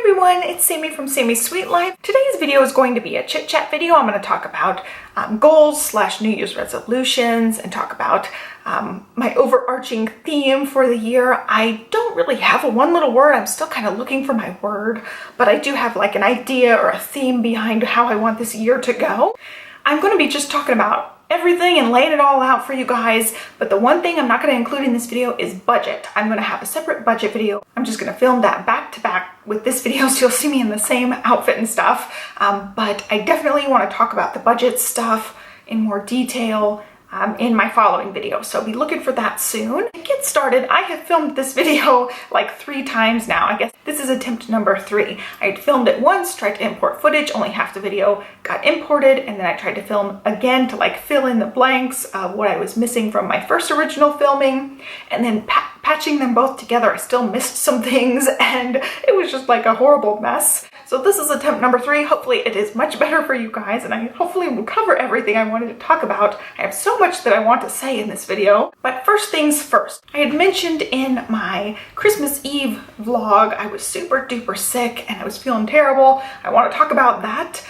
everyone, it's Sami from Sami's Sweet Life. Today's video is going to be a chit chat video. I'm going to talk about goals / New Year's resolutions and talk about my overarching theme for the year. I don't really have a one little word. I'm still kind of looking for my word, but I do have like an idea or a theme behind how I want this year to go. I'm going to be just talking about everything and laying it all out for you guys, but the one thing I'm not going to include in this video is budget. I'm going to have a separate budget video. I'm just going to film that back to back with this video, so you'll see me in the same outfit and stuff, but I definitely want to talk about the budget stuff in more detail in my following video, so be looking for that soon. To get started, I have filmed this video like 3 times now. I guess this is attempt number 3. I had filmed it once, tried to import footage, only half the video got imported, and then I tried to film again to like fill in the blanks of what I was missing from my first original filming, and then patching them both together, I still missed some things, and it was just like a horrible mess. So this is attempt number 3. Hopefully it is much better for you guys, and I hopefully will cover everything I wanted to talk about. I have so much that I want to say in this video. But first things first, I had mentioned in my Christmas Eve vlog, I was super duper sick and I was feeling terrible. I want to talk about that.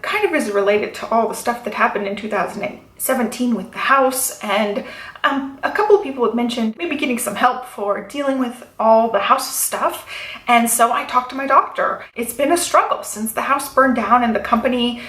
Kind of is related to all the stuff that happened in 2017 with the house, and a couple of people had mentioned maybe getting some help for dealing with all the house stuff, and so I talked to my doctor. It's been a struggle since the house burned down and the company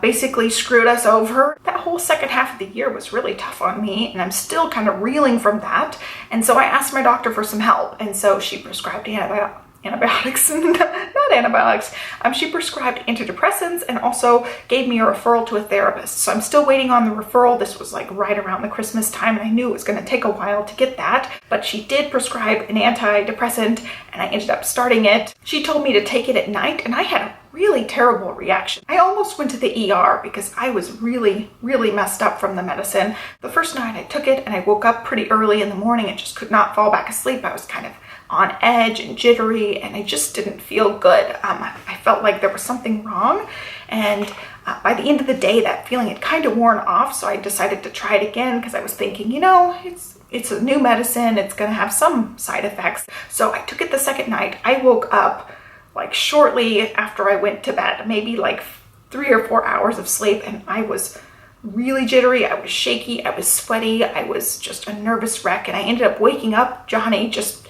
basically screwed us over. That whole second half of the year was really tough on me, and I'm still kind of reeling from that, and so I asked my doctor for some help, and so she prescribed antibiotics, not antibiotics. She prescribed antidepressants and also gave me a referral to a therapist. So I'm still waiting on the referral. This was like right around the Christmas time, and I knew it was going to take a while to get that, but she did prescribe an antidepressant and I ended up starting it. She told me to take it at night, and I had a really terrible reaction. I almost went to the ER because I was really messed up from the medicine. The first night I took it and I woke up pretty early in the morning and just could not fall back asleep. I was kind of on edge and jittery, and I just didn't feel good. I felt like there was something wrong, and by the end of the day that feeling had kind of worn off, so I decided to try it again because I was thinking, you know, it's a new medicine, it's gonna have some side effects. So I took it the second night. I woke up like shortly after I went to bed, maybe like 3 or 4 hours of sleep, and I was really jittery, I was shaky, I was sweaty, I was just a nervous wreck, and I ended up waking up Johnny just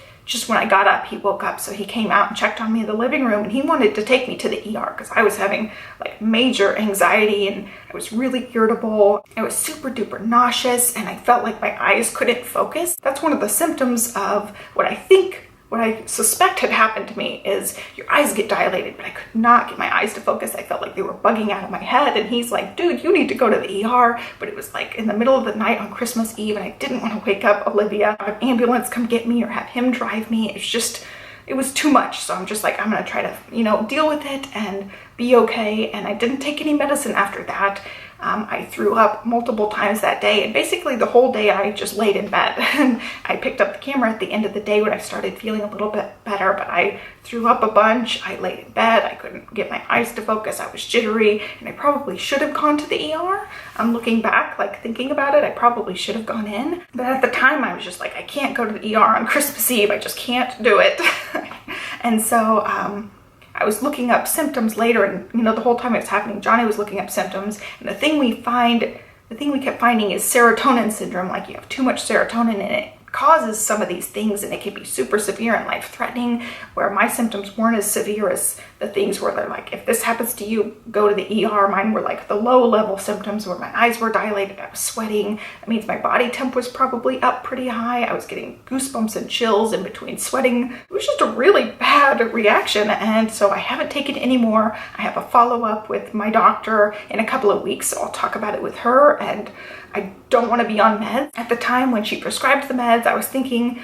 when I got up. He woke up, so he came out and checked on me in the living room, and he wanted to take me to the ER because I was having like major anxiety and I was really irritable. I was super duper nauseous and I felt like my eyes couldn't focus. That's one of the symptoms of what I suspect had happened to me is your eyes get dilated, but I could not get my eyes to focus. I felt like they were bugging out of my head, and he's like, dude, you need to go to the ER. But it was like in the middle of the night on Christmas Eve, and I didn't want to wake up Olivia, have an ambulance come get me or have him drive me. It was too much. So I'm just like, I'm gonna try to, you know, deal with it and be okay. And I didn't take any medicine after that. I threw up multiple times that day, and basically the whole day I just laid in bed. And I picked up the camera at the end of the day when I started feeling a little bit better, but I threw up a bunch. I laid in bed. I couldn't get my eyes to focus. I was jittery, and I probably should have gone to the ER. I'm looking back, like thinking about it, I probably should have gone in. But at the time I was just like, I can't go to the ER on Christmas Eve. I just can't do it. And so, I was looking up symptoms later, and you know, the whole time it was happening, Johnny was looking up symptoms, and the thing we kept finding is serotonin syndrome. Like you have too much serotonin in it. Causes some of these things, and it can be super severe and life-threatening, where my symptoms weren't as severe as the things where they're like, if this happens to you, go to the ER. Mine were like the low-level symptoms where my eyes were dilated, I was sweating. That means my body temp was probably up pretty high. I was getting goosebumps and chills in between sweating. It was just a really bad reaction, and so I haven't taken any more. I have a follow-up with my doctor in a couple of weeks, so I'll talk about it with her, and I don't want to be on meds. At the time when she prescribed the meds, I was thinking,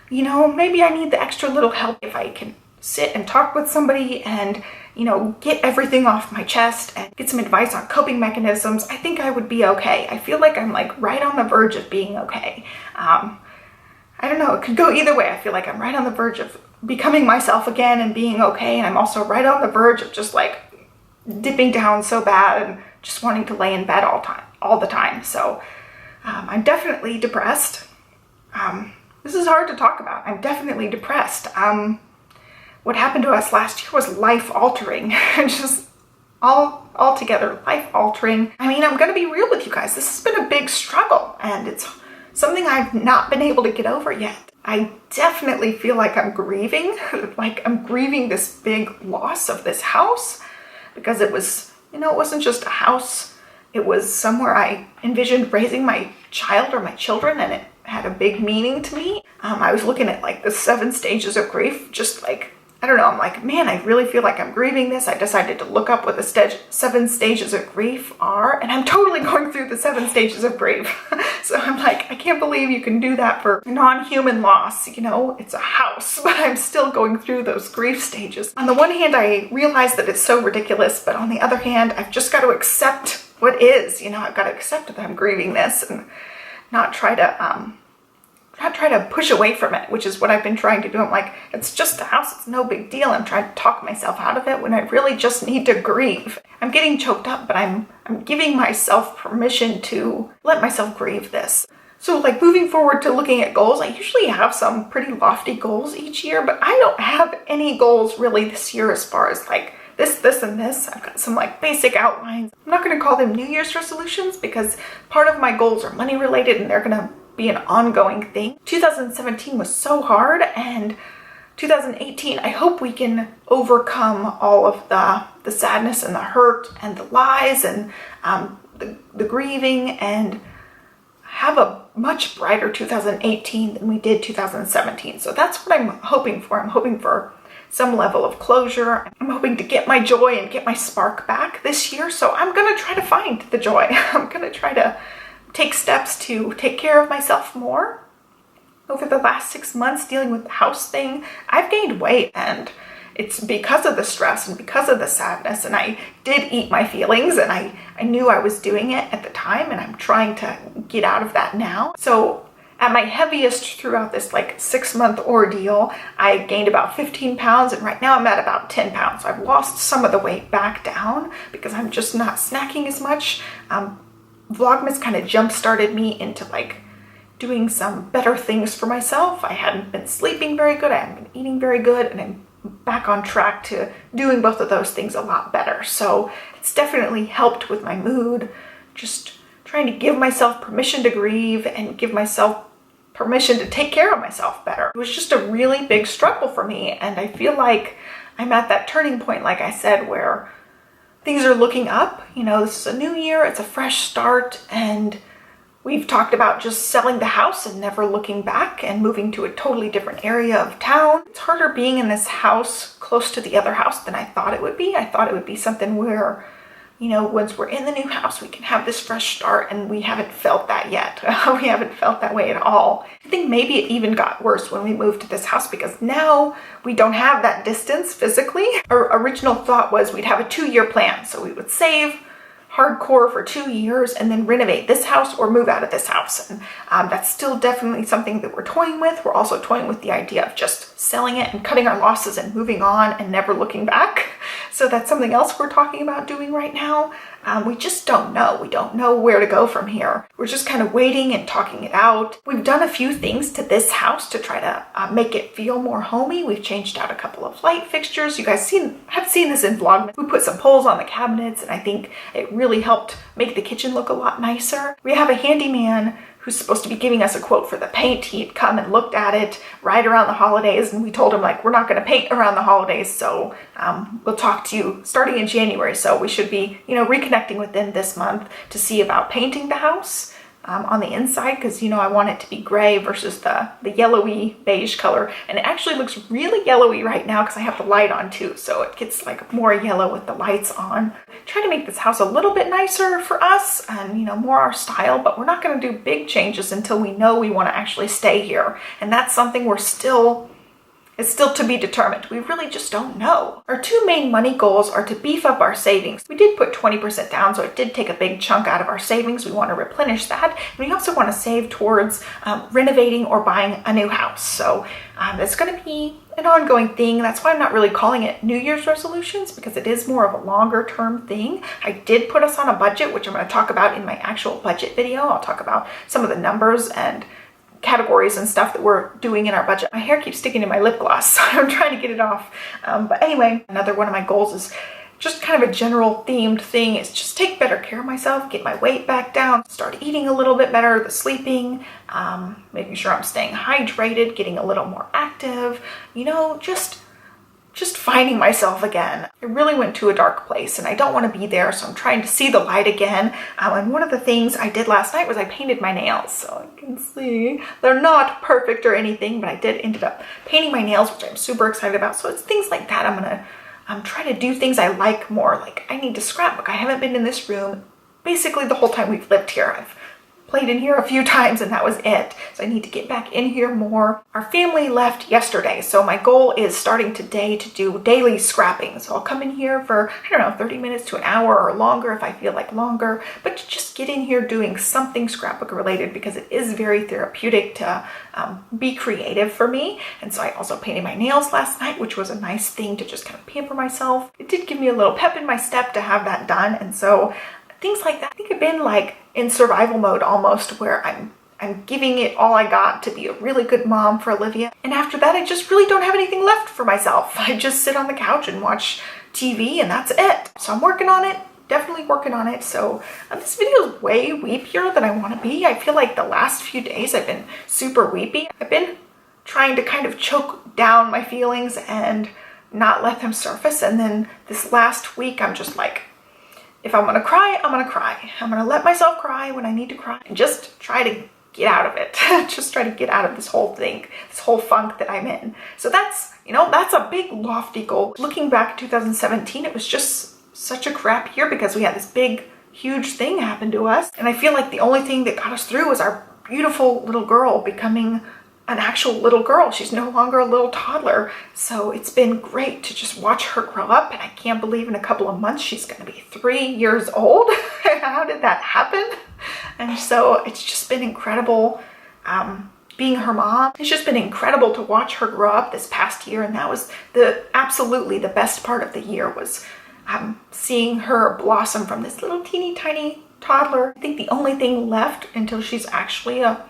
you know, maybe I need the extra little help. If I can sit and talk with somebody and, you know, get everything off my chest and get some advice on coping mechanisms, I think I would be okay. I feel like I'm like right on the verge of being okay. I don't know, it could go either way. I feel like I'm right on the verge of becoming myself again and being okay, and I'm also right on the verge of just like dipping down so bad and just wanting to lay in bed all the time. So I'm definitely depressed. This is hard to talk about. I'm definitely depressed. what happened to us last year was life-altering. Just altogether life-altering. I mean, I'm gonna be real with you guys. This has been a big struggle, and it's something I've not been able to get over yet. I definitely feel like I'm grieving, like I'm grieving this big loss of this house, because it was, you know, it wasn't just a house. It was somewhere I envisioned raising my child or my children, and it had a big meaning to me. I was looking at like the 7 stages of grief, just like, I don't know, I'm like, man, I really feel like I'm grieving this. I decided to look up what the 7 stages of grief are, and I'm totally going through the 7 stages of grief. So I'm like, I can't believe you can do that for non-human loss. You know, it's a house, but I'm still going through those grief stages. On the one hand, I realize that it's so ridiculous, but on the other hand, I've just got to accept what is. You know, I've got to accept that I'm grieving this and not try to push away from it, which is what I've been trying to do. I'm like, it's just a house, it's no big deal. I'm trying to talk myself out of it when I really just need to grieve. I'm getting choked up, but I'm giving myself permission to let myself grieve this. So like moving forward to looking at goals, I usually have some pretty lofty goals each year, but I don't have any goals really this year as far as like this, and this. I've got some like basic outlines. I'm not going to call them New Year's resolutions because part of my goals are money related and they're going to be an ongoing thing. 2017 was so hard, and 2018, I hope we can overcome all of the sadness and the hurt and the lies and the grieving, and have a much brighter 2018 than we did 2017. So that's what I'm hoping for. I'm hoping for some level of closure. I'm hoping to get my joy and get my spark back this year. So I'm gonna try to find the joy. I'm gonna try to take steps to take care of myself more. Over the last 6 months dealing with the house thing, I've gained weight, and it's because of the stress and because of the sadness, and I did eat my feelings, and I knew I was doing it at the time, and I'm trying to get out of that now. So at my heaviest throughout this like 6-month ordeal, I gained about 15 pounds, and right now I'm at about 10 pounds. So I've lost some of the weight back down because I'm just not snacking as much. Vlogmas kind of jump-started me into like doing some better things for myself. I hadn't been sleeping very good, I hadn't been eating very good, and I'm back on track to doing both of those things a lot better. So it's definitely helped with my mood, just trying to give myself permission to grieve and give myself permission to take care of myself better. It was just a really big struggle for me, and I feel like I'm at that turning point, like I said, where things are looking up. You know, this is a new year, it's a fresh start, and we've talked about just selling the house and never looking back and moving to a totally different area of town. It's harder being in this house close to the other house than I thought it would be. I thought it would be something where, you know, once we're in the new house, we can have this fresh start, and we haven't felt that yet. We haven't felt that way at all. I think maybe it even got worse when we moved to this house because now we don't have that distance physically. Our original thought was we'd have a 2-year plan. So we would save hardcore for 2 years and then renovate this house or move out of this house. And that's still definitely something that we're toying with. We're also toying with the idea of just selling it and cutting our losses and moving on and never looking back. So that's something else we're talking about doing right now. We just don't know. We don't know where to go from here. We're just kind of waiting and talking it out. We've done a few things to this house to try to make it feel more homey. We've changed out a couple of light fixtures. You guys have seen this in Vlogmas. We put some poles on the cabinets, and I think it really helped make the kitchen look a lot nicer. We have a handyman who's supposed to be giving us a quote for the paint. He'd come and looked at it right around the holidays, and we told him, like, we're not going to paint around the holidays, so we'll talk to you starting in January. So we should be, you know, reconnecting with them this month to see about painting the house on the inside, because, you know, I want it to be gray versus the yellowy beige color. And it actually looks really yellowy right now because I have the light on too, so it gets like more yellow with the lights on. Try to make this house a little bit nicer for us and, you know, more our style, but we're not going to do big changes until we know we want to actually stay here. And that's something it's still to be determined. We really just don't know. Our 2 main money goals are to beef up our savings. We did put 20% down, so it did take a big chunk out of our savings. We want to replenish that. And we also want to save towards renovating or buying a new house. So it's going to be an ongoing thing. That's why I'm not really calling it New Year's resolutions, because it is more of a longer term thing. I did put us on a budget, which I'm going to talk about in my actual budget video. I'll talk about some of the numbers and categories and stuff that we're doing in our budget. My hair keeps sticking to my lip gloss, so I'm trying to get it off. But anyway, another one of my goals is just kind of a general themed thing, is just take better care of myself, get my weight back down, start eating a little bit better, the sleeping, making sure I'm staying hydrated, getting a little more active, you know, just finding myself again. I really went to a dark place and I don't want to be there, so I'm trying to see the light again. And one of the things I did last night was I painted my nails. So you can see they're not perfect or anything, but I ended up painting my nails, which I'm super excited about. So it's things like that. I'm trying to do things I like more. Like, I need to scrapbook. I haven't been in this room basically the whole time we've lived here. I've played in here a few times and that was it. So I need to get back in here more. Our family left yesterday, so my goal is starting today to do daily scrapping. So I'll come in here for, I don't know, 30 minutes to an hour or longer if I feel like longer, but to just get in here doing something scrapbook related, because it is very therapeutic to be creative for me. And so I also painted my nails last night, which was a nice thing to just kind of pamper myself. It did give me a little pep in my step to have that done. And so things like that. I think I've been like in survival mode almost, where I'm giving it all I got to be a really good mom for Olivia. And after that, I just really don't have anything left for myself. I just sit on the couch and watch TV and that's it. So I'm working on it, definitely working on it. So this video is way weepier than I want to be. I feel like the last few days I've been super weepy. I've been trying to kind of choke down my feelings and not let them surface. And then this last week, I'm just like, if I'm gonna cry, I'm gonna cry. I'm gonna let myself cry when I need to cry and just try to get out of it. Just try to get out of this whole thing, this whole funk that I'm in. So that's, you know, that's a big lofty goal. Looking back at 2017, it was just such a crap year because we had this big, huge thing happen to us. And I feel like the only thing that got us through was our beautiful little girl becoming an actual little girl. She's no longer a little toddler. So it's been great to just watch her grow up. And I can't believe in a couple of months, she's going to be 3 years old. How did that happen? And so it's just been incredible being her mom. It's just been incredible to watch her grow up this past year. And that was absolutely the best part of the year, was seeing her blossom from this little teeny tiny toddler. I think the only thing left until she's actually a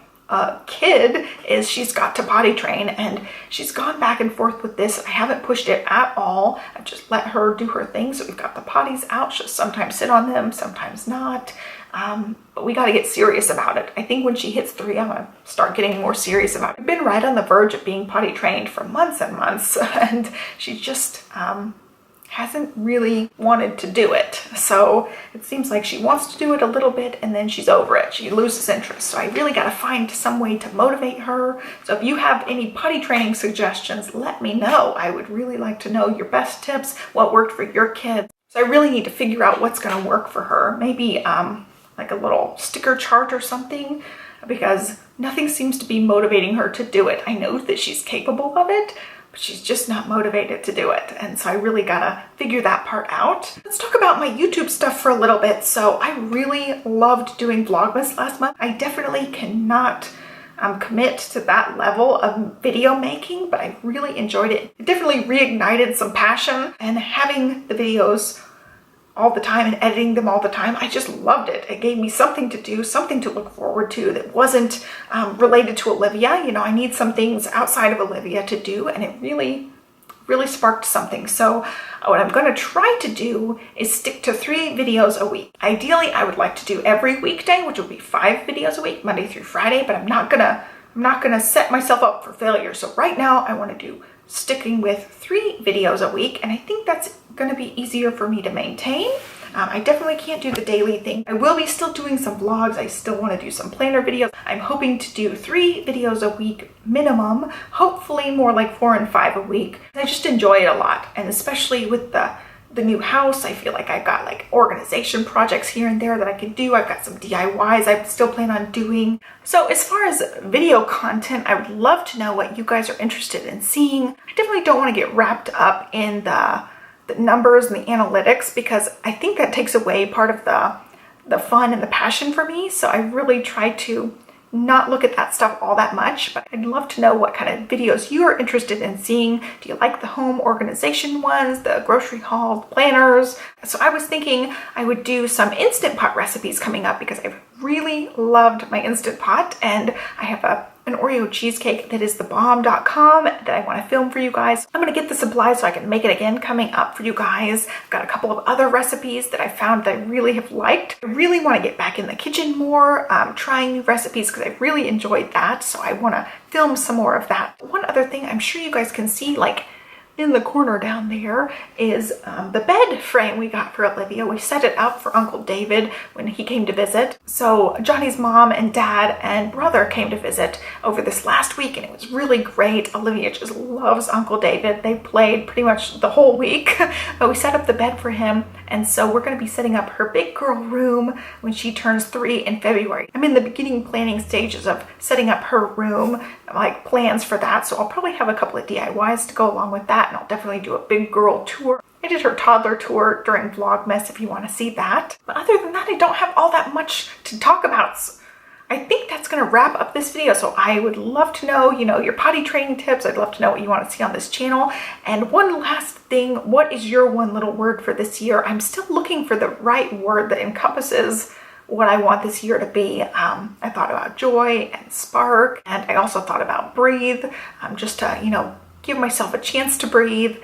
kid is she's got to potty train, and she's gone back and forth with this. I haven't pushed it at all. I've just let her do her thing. So we've got the potties out. She'll sometimes sit on them, sometimes not. But we got to get serious about it. I think when she hits 3, I'm going to start getting more serious about it. I've been right on the verge of being potty trained for months and months, and she just hasn't really wanted to do it. So it seems like she wants to do it a little bit and then she's over it. She loses interest. So I really got to find some way to motivate her. So if you have any potty training suggestions, let me know. I would really like to know your best tips, what worked for your kids. So I really need to figure out what's going to work for her. Maybe like a little sticker chart or something, because nothing seems to be motivating her to do it. I know that she's capable of it, but she's just not motivated to do it. And so I really gotta figure that part out. Let's talk about my YouTube stuff for a little bit. So I really loved doing Vlogmas last month. I definitely cannot commit to that level of video making, but I really enjoyed it. It definitely reignited some passion, and having the videos all the time and editing them all the time, I just loved it. It gave me something to do, something to look forward to that wasn't related to Olivia. You know, I need some things outside of Olivia to do, and it really sparked something. So what I'm going to try to do is stick to 3 videos a week. Ideally, I would like to do every weekday, which would be 5 videos a week, Monday through Friday, but I'm not gonna set myself up for failure. So right now I want to do sticking with 3 videos a week, and I think that's going to be easier for me to maintain. I definitely can't do the daily thing. I will be still doing some vlogs. I still want to do some planner videos. I'm hoping to do 3 videos a week minimum, hopefully more like 4 and 5 a week. I just enjoy it a lot, and especially with the new house, I feel like I've got like organization projects here and there that I can do. I've got some DIYs I still plan on doing. So as far as video content, I would love to know what you guys are interested in seeing. I definitely don't want to get wrapped up in the numbers and the analytics, because I think that takes away part of the fun and the passion for me. So I really try to not look at that stuff all that much, but I'd love to know what kind of videos you are interested in seeing. Do you like the home organization ones, the grocery haul planners? So I was thinking I would do some Instant Pot recipes coming up, because I've really loved my Instant Pot, and I have an Oreo cheesecake that is thebomb.com that I want to film for you guys. I'm going to get the supplies so I can make it again coming up for you guys. I've got a couple of other recipes that I found that I really have liked. I really want to get back in the kitchen more, trying new recipes because I really enjoyed that. So I want to film some more of that. One other thing I'm sure you guys can see, like, in the corner down there is the bed frame we got for Olivia. We set it up for Uncle David when he came to visit. So Johnny's mom and dad and brother came to visit over this last week, and it was really great. Olivia just loves Uncle David. They played pretty much the whole week, but we set up the bed for him. And so we're going to be setting up her big girl room when she turns 3 in February. I'm in the beginning planning stages of setting up her room, like plans for that. So I'll probably have a couple of DIYs to go along with that. And I'll definitely do a big girl tour. I did her toddler tour during Vlogmas if you want to see that. But other than that, I don't have all that much to talk about. So I think that's going to wrap up this video. So I would love to know, your potty training tips. I'd love to know what you want to see on this channel. And one last thing, what is your one little word for this year? I'm still looking for the right word that encompasses what I want this year to be. I thought about joy and spark, and I also thought about breathe, just to, give myself a chance to breathe.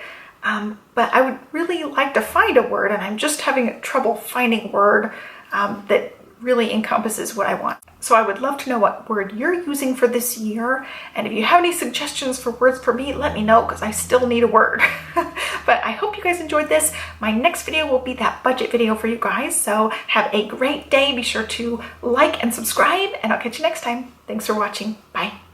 But I would really like to find a word, and I'm just having trouble finding a word that really encompasses what I want. So I would love to know what word you're using for this year. And if you have any suggestions for words for me, let me know because I still need a word. But I hope you guys enjoyed this. My next video will be that budget video for you guys. So have a great day. Be sure to like and subscribe, and I'll catch you next time. Thanks for watching. Bye.